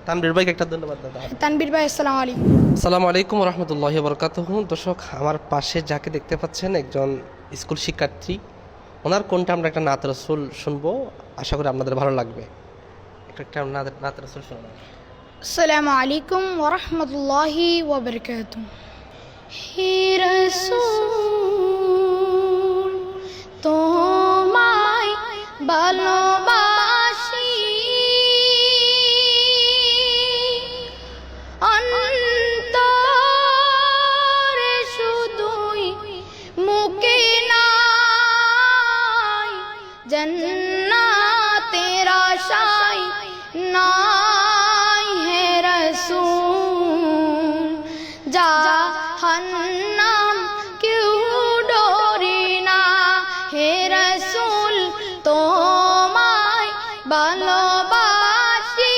তানবীর ভাইকে একটা ধন্যবাদ দাদা। তানবীর ভাই, আসসালামু আলাইকুম। আসসালামু আলাইকুম রহমতুল্লাহি বরকাতুহু। দর্শক, আমার পাশে যাকে দেখতে পাচ্ছেন একজন স্কুল শিক্ষার্থী, ওনার কোনটা আমরা একটা নাত রাসূল শুনবো, আশা করি আপনাদের ভালো লাগবে। একটা নাত রাসূল শুনবো। আসসালামু আলাইকুম ওয়া রাহমাতুল্লাহি ওয়া বারাকাতুহু। হে রাসূল, তোমায় ভালোবাসি, অন্তরে শুধুই, মুখে নাই, জান্নাতের আশায় নাই, হে রাসূল, জাহান্নাম কেউ ডরি না, হে রাসূল, তোমায় ভালোবাসি,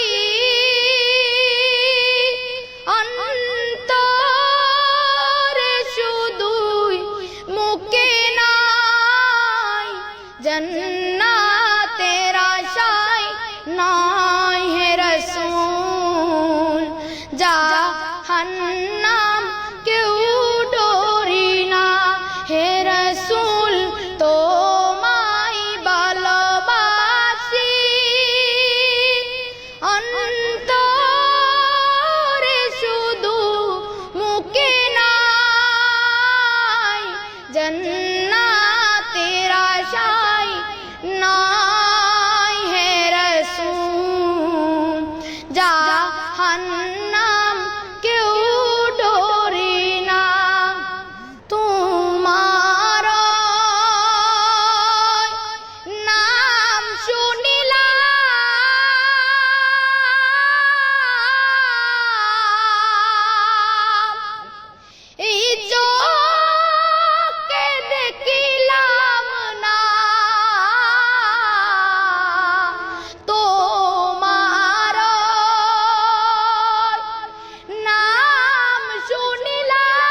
অন্তরে শুধুই, মুখে নাই, জান্নাতের আশায় নাই, হে রাসূল, জাহান্নাম কেউ ডরি না, হে রাসূল, তোমায় ভালোবাসি, অন্তরে শুধু, মুখে নাই, জান্নাতের আশায় নাই, হে রাসূল, জাহান্নাম কেউ ডরি না, তোমার নাম শুনিলাম, এই চোখে দেখিলাম না, তোমার নাম শুনিলাম,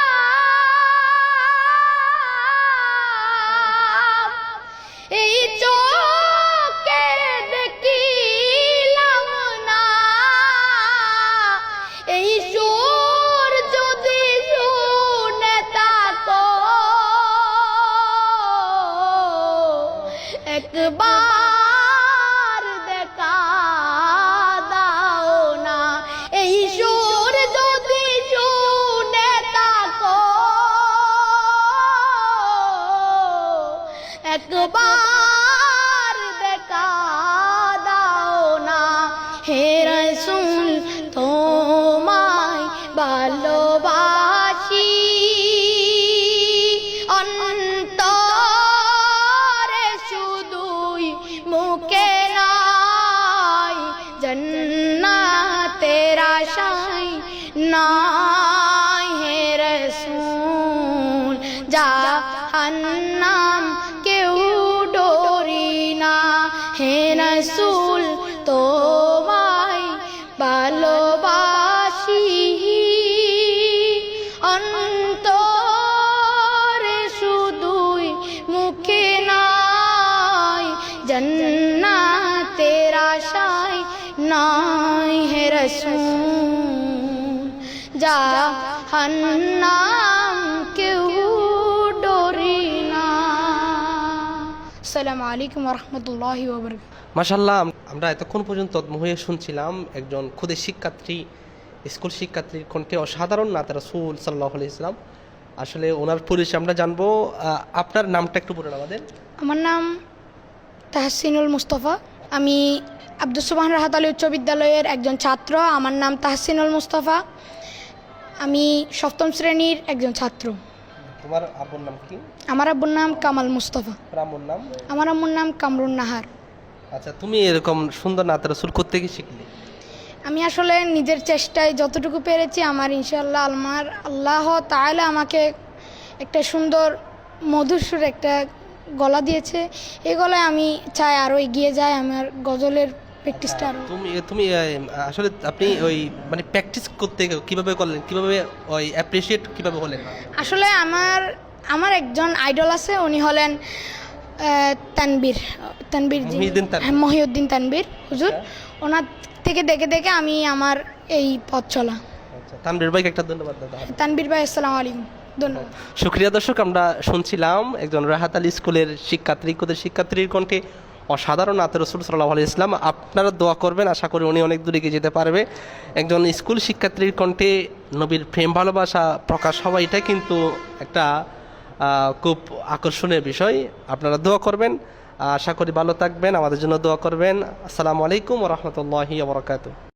এই চোখে দেখিলাম না, এই সুর যদি শুনে থাকো, একবার দেখা দাও না, এই সুর যদি শুনে থাকো, একবার দেখা দাও না, হে রাসূল, তোমায় ভালোবাসি, অন্তরে শুধুই, মুখে নাই, জান্নাতের আশায় নাই, হে রাসূল, জাহান্নাম কেউ ডরি না, হে রাসূল, তোমায় ভালোবাসি, অন্তরে শুধুই, মুখে নাই, জান্নাতের আশায় নাই, হে রাসূল, জাহান্নাম কেউ ডরি না। আসসালামু আলাইকুম ওয়া রাহমাতুল্লাহি ওয়া বারাকাতুহু। মাশাআল্লাহ, আমরা এতক্ষণ পর্যন্ত তদমুহে শুনছিলাম একজন খুদে শিক্ষার্থী, স্কুল শিক্ষার্থীর কণ্ঠে অসাধারণ নাত রাসূল সাল্লাল্লাহু আলাইহি ওয়াসাল্লাম। আসলে ওনার পরিচয় আমরা জানবো। আপনার নামটা একটু বলুন আমাদের। আমার নাম তাহসিনুল মুস্তাফা, আমি আব্দুস সুবহান রাহাত আলী উচ্চ বিদ্যালয়ের একজন ছাত্র। আমার নাম তাহসিনুল মুস্তাফা, আমি সপ্তম শ্রেণীর একজন ছাত্র। তোমার আব্বুর নাম কি? আমার আব্বুর নাম কামাল মুস্তাফা। আম্মুর নাম? আমার আম্মুর নাম কামরুন নাহার। আচ্ছা, তুমি এরকম সুন্দর নাত রাসূল কোত্থেকে থেকে শিখলে? আমি আসলে নিজের চেষ্টায় যতটুকু পেরেছি, আমার ইনশাআল্লাহ আল্লাহ তাআলা আমাকে একটা সুন্দর মধুর সুর একটা গলা দিয়েছে। এই গলায় আমি চাই আরও এগিয়ে যায়, আমার গজলের প্র্যাকটিসটা আরও। তুমি আসলে আপনি ওই মানে প্র্যাকটিস করতে কিভাবে করলেন, কিভাবে ওই অ্যাপ্রিশিয়েট কিভাবে হলেন? আসলে আমার একজন আইডল আছে, উনি হলেন তানবীর জি, মহিউদ্দিন তানবীর হুজুর। ওনার থেকে দেখে দেখে আমি আমার এই পথ চলা। আচ্ছা, তানভীর ভাইকে একটা ধন্যবাদ দাদা। তানবীর ভাই, আসসালামু আলাইকুম, ধন্যবাদ। সুপ্রিয় দর্শক, আমরা শুনছিলাম একজন রাহাত আলী স্কুলের শিক্ষার্থীর কণ্ঠে অসাধারণ নাতে রসুল সাল্লাল্লাহু আলাইহি ইসলাম। আপনারা দোয়া করবেন, আশা করি উনি অনেক দূরে এগিয়ে যেতে পারবে। একজন স্কুল শিক্ষার্থীর কণ্ঠে নবীর প্রেম ভালোবাসা প্রকাশ হওয়া, এটা কিন্তু একটা খুব আকর্ষণীয় বিষয়। আপনারা দোয়া করবেন, আশা করি ভালো থাকবেন, আমাদের জন্য দোয়া করবেন। আসসালামু আলাইকুম ওয়া রাহমাতুল্লাহি ওয়া বারাকাতুহু।